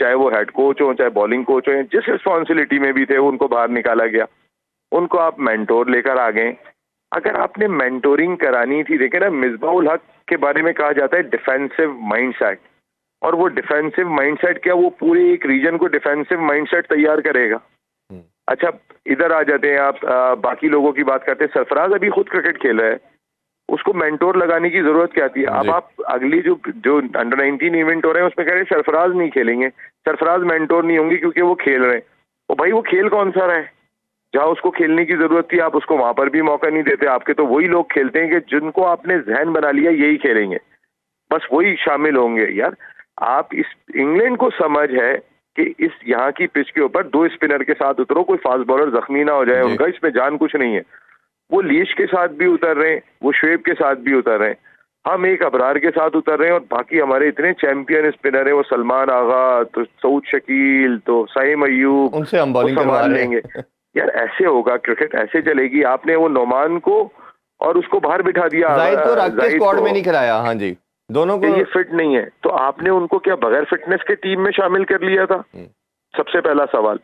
चाहे वो हेड कोच हो, चाहे बॉलिंग कोच हो, जिस रिस्पॉन्सिबिलिटी में भी थे उनको बाहर निकाला गया। उनको आप मेंटोर लेकर आ गए, अगर आपने मेंटोरिंग करानी थी, देखे ना, मिसबाउल हक के बारे में कहा जाता है डिफेंसिव माइंडसेट, और वो डिफेंसिव माइंडसेट क्या, वो पूरे एक रीजन को डिफेंसिव माइंडसेट तैयार करेगा। अच्छा, इधर आ जाते हैं आप, बाकी लोगों की बात करते हैं। सरफराज अभी खुद क्रिकेट खेल रहा है, उसको मेंटोर लगाने की जरूरत क्या थी? अब आप अगली जो जो अंडर 19 इवेंट हो रहे हैं उसमें कह रहे हैं सरफराज नहीं खेलेंगे, सरफराज मेंटोर नहीं होंगे क्योंकि वो खेल रहे हैं। तो भाई वो खेल कौन सा रहा है? जहां उसको खेलने की जरूरत थी आप उसको वहां पर भी मौका नहीं देते। आपके तो वही लोग खेलते हैं कि जिनको आपने जहन बना लिया यही खेलेंगे, बस वही शामिल होंगे। यार आप इस इंग्लैंड को समझ है कि इस यहाँ की पिच के ऊपर 2 स्पिनर के साथ उतरो, कोई फास्ट बॉलर जख्मी ना हो जाए उनका, इसमें जान कुछ नहीं है। वो लीश के साथ भी उतर रहे हैं, वो शुएब के साथ भी उतर रहे हैं, हम एक अबरार के साथ उतर रहे हैं, और बाकी हमारे इतने चैंपियन स्पिनर है, वो सलमान आगा, तो सऊद शकील, तो साइम अयूब, उनसे हम वो बॉलिंग करवा संभाल रहे लेंगे। हैं। यार ऐसे होगा क्रिकेट, ऐसे चलेगी? आपने वो नोमान को और उसको बाहर बिठा दिया, जाहिद को रख के जाहिद स्क्वाड को, में नहीं खिलाया। हाँ जी, दोनों कि को। ये फिट नहीं है, तो आपने उनको क्या बगैर फिटनेस के टीम में शामिल कर लिया था? सबसे पहला सवाल।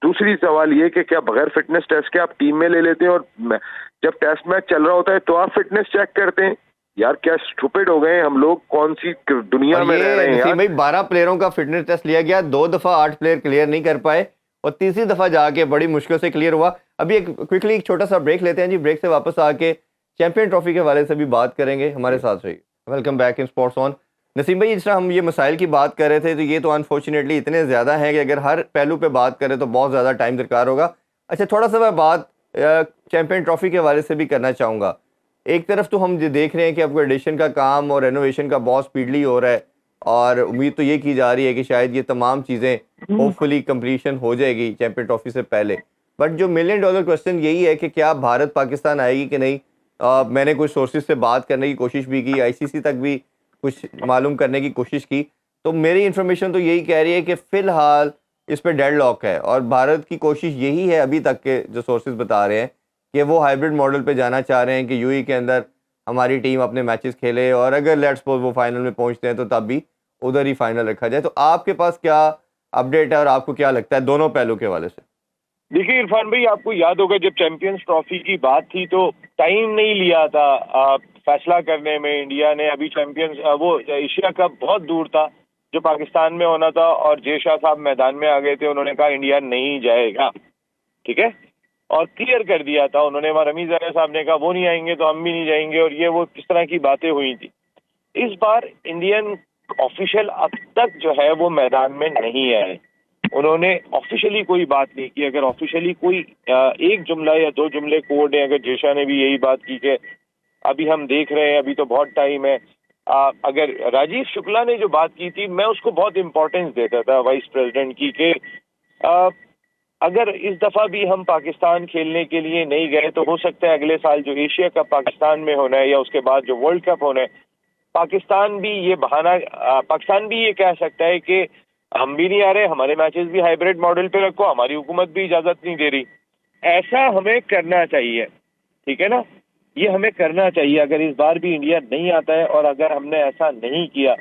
दूसरी सवाल ये कि क्या बगैर फिटनेस टेस्ट के आप टीम में ले लेते हैं, और जब टेस्ट मैच चल रहा होता है तो आप फिटनेस चेक करते हैं? यार क्या स्टूपिड हो गए हैं हम लोग, कौन सी दुनिया और में रह ये रहे हैं नसीम यार। भाई 12 प्लेयरों का फिटनेस टेस्ट लिया गया, 2 दफा 8 प्लेयर क्लियर नहीं कर पाए, और तीसरी दफा जाके बड़ी मुश्किल से क्लियर हुआ। अभी एक क्विकली एक छोटा सा ब्रेक लेते हैं जी, ब्रेक से वापस आके चैंपियन ट्रॉफी के हवाले से भी बात करेंगे। हमारे साथ रहिए। Welcome back in sports on. Naseem भाई, जिस तरह हम ये मसाइल की बात कर रहे थे, तो ये तो अनफॉर्चुनेटली इतने ज़्यादा हैं कि अगर हर पहलू पे बात करें तो बहुत ज़्यादा टाइम दरकार होगा। अच्छा, थोड़ा सा मैं बात चैंपियन ट्रॉफी के हवाले से भी करना चाहूँगा। एक तरफ तो हम ये देख रहे हैं कि अपग्रेडेशन का काम और रेनोवेशन का बहुत स्पीडली हो रहा है, और उम्मीद तो ये की जा रही है कि शायद ये तमाम चीज़ें होपफुली कंप्लीशन हो जाएगी चैंपियन ट्रॉफी से पहले। बट जो मिलियन डॉलर क्वेश्चन यही है कि क्या भारत पाकिस्तान आएगी कि नहीं। मैंने कुछ सोर्सेज से बात करने की कोशिश भी की, आईसीसी तक भी कुछ मालूम करने की कोशिश की, तो मेरी इन्फॉर्मेशन तो यही कह रही है कि फ़िलहाल इस पे डेडलॉक है, और भारत की कोशिश यही है अभी तक के जो सोर्सेज बता रहे हैं कि वो हाइब्रिड मॉडल पे जाना चाह रहे हैं कि यूएई के अंदर हमारी टीम अपने मैचेस खेले, और अगर लेट्स सपोज वो फाइनल में पहुंचते हैं तो तब भी उधर ही फाइनल रखा जाए। तो आपके पास क्या अपडेट है और आपको क्या लगता है दोनों पहलू के हवाले से? देखिए इरफान भाई, आपको याद होगा जब चैंपियंस ट्रॉफी की बात थी तो टाइम नहीं लिया था फैसला करने में इंडिया ने। अभी चैंपियंस वो एशिया कप बहुत दूर था जो पाकिस्तान में होना था, और जय शाह साहब मैदान में आ गए थे, उन्होंने कहा इंडिया नहीं जाएगा, ठीक है, और क्लियर कर दिया था उन्होंने। वहाँ रमीज अली साहब ने कहा वो नहीं आएंगे तो हम भी नहीं जाएंगे, और ये वो किस तरह की बातें हुई थी। इस बार इंडियन ऑफिशियल अब तक जो है वो मैदान में नहीं आए, उन्होंने ऑफिशियली कोई बात नहीं की। अगर ऑफिशियली कोई एक जुमला या 2 जुमले कोड है, अगर जेशा ने भी यही बात की कि अभी हम देख रहे हैं, अभी तो बहुत टाइम है। अगर राजीव शुक्ला ने जो बात की थी, मैं उसको बहुत इंपॉर्टेंस देता था वाइस प्रेसिडेंट की, कि अगर इस दफा भी हम पाकिस्तान खेलने के लिए नहीं गए तो हो सकता है अगले साल जो एशिया कप पाकिस्तान में होना है या उसके बाद जो वर्ल्ड कप होना है, पाकिस्तान भी ये बहाना पाकिस्तान भी ये कह सकता है कि हम भी नहीं आ रहे, हमारे मैचेस भी हाइब्रिड मॉडल पे रखो, हमारी हुकूमत भी इजाजत नहीं दे रही। ऐसा हमें करना चाहिए, ठीक है ना, ये हमें करना चाहिए। अगर इस बार भी इंडिया नहीं आता है और अगर हमने ऐसा नहीं किया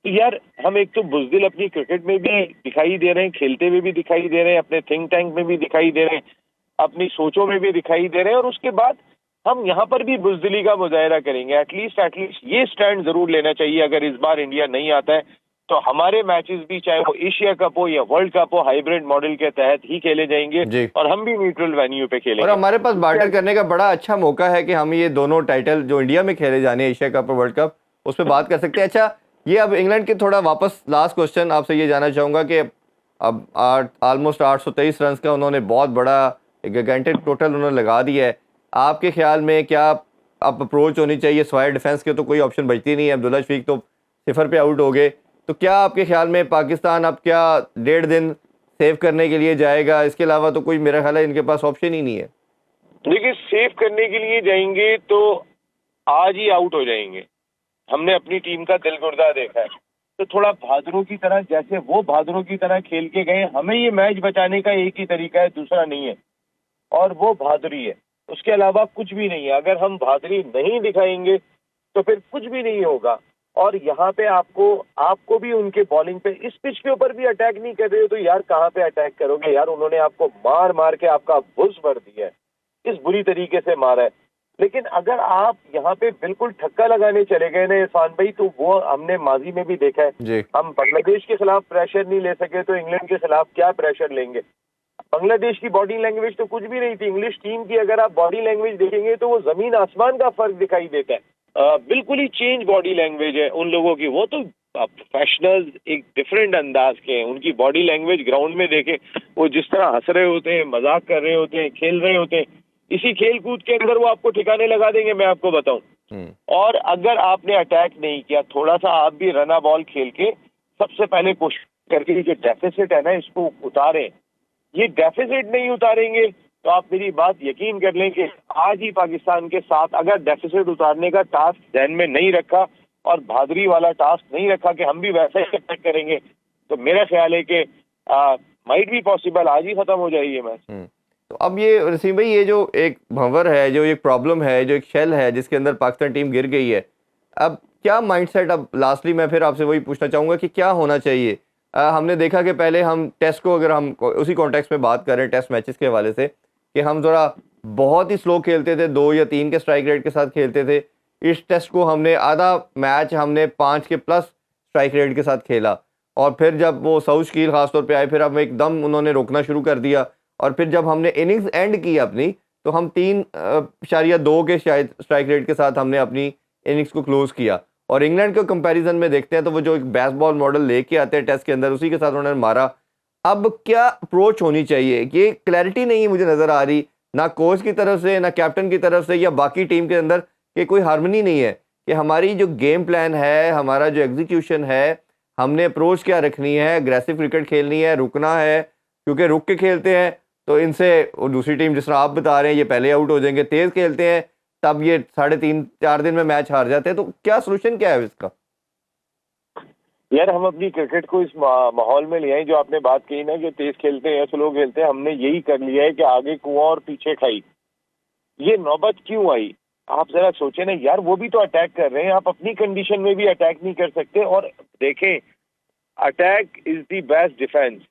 तो यार हम एक तो बुजदिल अपनी क्रिकेट में भी दिखाई दे रहे हैं, खेलते हुए भी दिखाई दे रहे हैं, अपने थिंक टैंक में भी दिखाई दे रहे हैं, अपनी सोचों में भी दिखाई दे रहे हैं, और उसके बाद हम यहाँ पर भी बुजदिली का मुजाहरा करेंगे। एटलीस्ट ये स्टैंड जरूर लेना चाहिए, अगर इस बार इंडिया नहीं आता है तो हमारे मैचेस भी, चाहे वो एशिया कप हो या वर्ल्ड कप हो, हाइब्रिड मॉडल के तहत ही खेले जाएंगे, जी। और हम भी न्यूट्रल वेन्यू पे और खेलेंगे। हमारे पास बार्टर करने का बड़ा अच्छा मौका है कि हम ये दोनों टाइटल जो इंडिया में खेले जाने एशिया कप और वर्ल्ड कप, उस पर बात कर सकते हैं। अच्छा, ये अब इंग्लैंड के थोड़ा वापस लास्ट क्वेश्चन आपसे ये जानना चाहूँगा कि अब ऑलमोस्ट 823 रन का उन्होंने बहुत बड़ा गैगेंटिक टोटल उन्होंने लगा दिया है। आपके ख्याल में क्या अब अप्रोच होनी चाहिए? स्वायर डिफेंस के तो कोई ऑप्शन बचती नहीं है, अब्दुल्ला शफीक तो 0 पे आउट हो गए, तो क्या आपके ख्याल में पाकिस्तान अब क्या 1.5 दिन सेव करने के लिए जाएगा? इसके अलावा तो कोई मेरा ख्याल है इनके पास ऑप्शन ही नहीं है। देखिए, सेव करने के लिए जाएंगे तो आज ही आउट हो जाएंगे। हमने अपनी टीम का दिलगुर्दा देखा है, तो थोड़ा भादरों की तरह, जैसे वो भादरों की तरह खेल के गए, हमें ये मैच बचाने का एक ही तरीका है, दूसरा नहीं है, और वो बहादुरी है। उसके अलावा कुछ भी नहीं है। अगर हम बहादुरी नहीं दिखाएंगे तो फिर कुछ भी नहीं होगा। और यहाँ पे आपको भी उनके बॉलिंग पे, इस पिच के ऊपर भी अटैक नहीं कर रहे हो तो यार कहाँ पे अटैक करोगे यार? उन्होंने आपको मार मार के आपका बुस भर दिया है, इस बुरी तरीके से मारा है। लेकिन अगर आप यहाँ पे बिल्कुल ठक्का लगाने चले गए ना इरफान भाई, तो वो हमने माजी में भी देखा है। जी हम बांग्लादेश के खिलाफ प्रेशर नहीं ले सके तो इंग्लैंड के खिलाफ क्या प्रेशर लेंगे। बांग्लादेश की बॉडी लैंग्वेज तो कुछ भी नहीं थी। इंग्लिश टीम की अगर आप बॉडी लैंग्वेज देखेंगे तो वो जमीन आसमान का फर्क दिखाई देता है। बिल्कुल ही चेंज बॉडी लैंग्वेज है उन लोगों की। वो तो प्रोफेशनल्स एक डिफरेंट अंदाज के हैं। उनकी बॉडी लैंग्वेज ग्राउंड में देखे, वो जिस तरह हंस रहे होते हैं, मजाक कर रहे होते हैं, खेल रहे होते हैं, इसी खेल कूद के अंदर वो आपको ठिकाने लगा देंगे, मैं आपको बताऊं। और अगर आपने अटैक नहीं किया, थोड़ा सा आप भी रना बॉल खेल के सबसे पहले कोशिश करके ये जो डेफिसिट है ना इसको उतारें। ये डेफिसिट नहीं उतारेंगे तो आप मेरी बात यकीन कर लें कि आज ही पाकिस्तान के साथ अगर डेफिसिट उतारने का टास्क ध्यान में नहीं रखा और बहादुरी वाला टास्क नहीं रखा कि हम भी वैसा ही अटैक करेंगे, तो मेरा ख्याल है कि माइट भी पॉसिबल आज ही खत्म हो जाएगी मैच। तो अब ये रसीम भाई, ये जो एक भंवर है, जो एक प्रॉब्लम है, जो एक शेल है जिसके अंदर पाकिस्तान टीम गिर गई है, अब क्या माइंडसेट, अब लास्टली मैं फिर आपसे वही पूछना चाहूँगा कि क्या होना चाहिए। हमने देखा कि पहले हम टेस्ट को, अगर हम उसी कॉन्टेक्स्ट में बात करें टेस्ट मैचेस के हवाले से, कि हम ज़रा बहुत ही स्लो खेलते थे, 2 या 3 के स्ट्राइक रेट के साथ खेलते थे। इस टेस्ट को हमने आधा मैच हमने 5 के प्लस स्ट्राइक रेट के साथ खेला, और फिर जब वो साउथ शकील खासतौर पे आए, फिर हम एकदम उन्होंने रोकना शुरू कर दिया, और फिर जब हमने इनिंग्स एंड की अपनी, तो हम 3.2 के शायद स्ट्राइक रेट के साथ हमने अपनी इनिंग्स को क्लोज किया। और इंग्लैंड के कंपैरिजन में देखते हैं तो वो जो एक बेसबॉल मॉडल लेके आते हैं टेस्ट के अंदर, उसी के साथ उन्होंने मारा। अब क्या अप्रोच होनी चाहिए, ये क्लैरिटी नहीं मुझे नज़र आ रही, ना कोच की तरफ से, ना कैप्टन की तरफ से, या बाकी टीम के अंदर, कि कोई हार्मनी नहीं है कि हमारी जो गेम प्लान है, हमारा जो एग्जीक्यूशन है, हमने अप्रोच क्या रखनी है। एग्रेसिव क्रिकेट खेलनी है, रुकना है, क्योंकि रुक के खेलते हैं तो इनसे दूसरी टीम, जिस तरह आप बता रहे हैं, ये पहले आउट हो जाएंगे। तेज़ खेलते हैं तब ये 3.5-4 दिन में मैच हार जाते हैं। तो क्या सोल्यूशन क्या है इसका? यार हम अपनी क्रिकेट को इस माहौल में ले आए जो आपने बात कही ना कि तेज खेलते हैं, स्लो खेलते हैं। हमने यही कर लिया है कि आगे कुआं और पीछे खाई। ये नौबत क्यों आई? आप जरा सोचें ना यार, वो भी तो अटैक कर रहे हैं। आप अपनी कंडीशन में भी अटैक नहीं कर सकते। और देखें, attack is the best defence.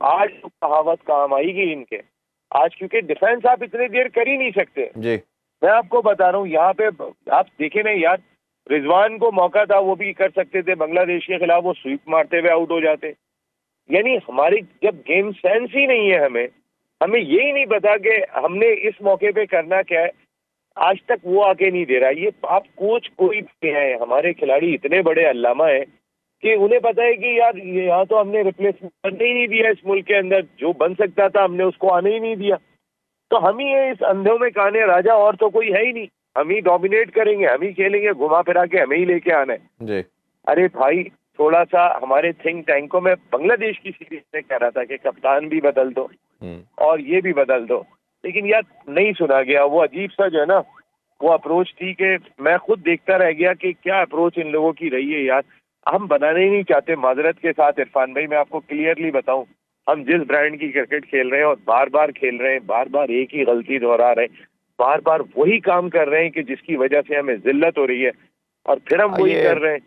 आज तो कहावत काम आएगी इनके आज, क्योंकि डिफेंस आप इतने देर कर ही नहीं सकते जी। मैं आपको बता रहा हूँ। यहाँ पे आप देखें ना यार, रिजवान को मौका था, वो भी कर सकते थे बांग्लादेश के खिलाफ, वो स्वीप मारते हुए आउट हो जाते। यानी हमारी जब गेम सेंस ही नहीं है, हमें यही नहीं पता कि हमने इस मौके पे करना क्या है, आज तक वो आके नहीं दे रहा। ये आप कोच कोई भी है, हमारे खिलाड़ी इतने बड़े अल्लामा है कि उन्हें पता है कि यार यहाँ तो हमने रिप्लेसमेंट करने ही नहीं दिया। इस मुल्क के अंदर जो बन सकता था हमने उसको आने ही नहीं दिया। तो हम ही है इस अंधों में काने राजा, और तो कोई है ही नहीं। हम ही डोमिनेट करेंगे, हम ही खेलेंगे, घुमा फिरा के हमें ही लेके आना है जी। अरे भाई, थोड़ा सा हमारे थिंक टैंक में बांग्लादेश की सीरीज में कह रहा था कि कप्तान भी बदल दो और ये भी बदल दो, लेकिन यार नहीं सुना गया। वो अजीब सा जो है ना वो अप्रोच थी कि मैं खुद देखता रह गया कि क्या अप्रोच इन लोगों की रही है यार। हम बनाने ही नहीं चाहते। माजरत के साथ इरफान भाई, मैं आपको क्लियरली बताऊं, हम जिस ब्रांड की क्रिकेट खेल रहे हैं और बार बार खेल रहे हैं, बार बार एक ही गलती दोहरा रहे हैं, बार बार वही काम कर रहे हैं कि जिसकी वजह से हमें जिल्लत हो रही है, और फिर हम वही कर रहे हैं।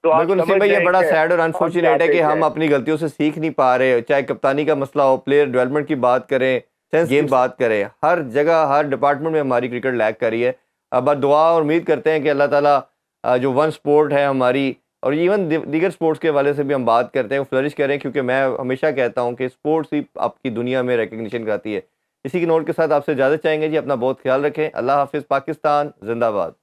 तो आप बिल्कुल नसीम समझ भाई, ये जाएं बड़ा कि सैड और हम अनफॉर्चुनेट है कि चाहते हम क्या अपनी गलतियों से सीख नहीं पा रहे। चाहे कप्तानी का मसला हो, प्लेयर डेवलपमेंट की बात करें, सेंस की बात करें, हर जगह हर डिपार्टमेंट में हमारी क्रिकेट लैग कर रही है। अब दुआ और उम्मीद करते हैं कि अल्लाह ताला जो वन स्पोर्ट है हमारी, और इवन दीगर स्पोर्ट्स के हवाले से भी हम बात करते हैं, फ्लरिश करें, क्योंकि मैं हमेशा कहता हूं कि स्पोर्ट्स ही आपकी दुनिया में रिकग्निशन कराती है। इसी की नोट के साथ आपसे इजाज़त चाहेंगे जी। अपना बहुत ख्याल रखें। अल्लाह हाफिज़। पाकिस्तान जिंदाबाद।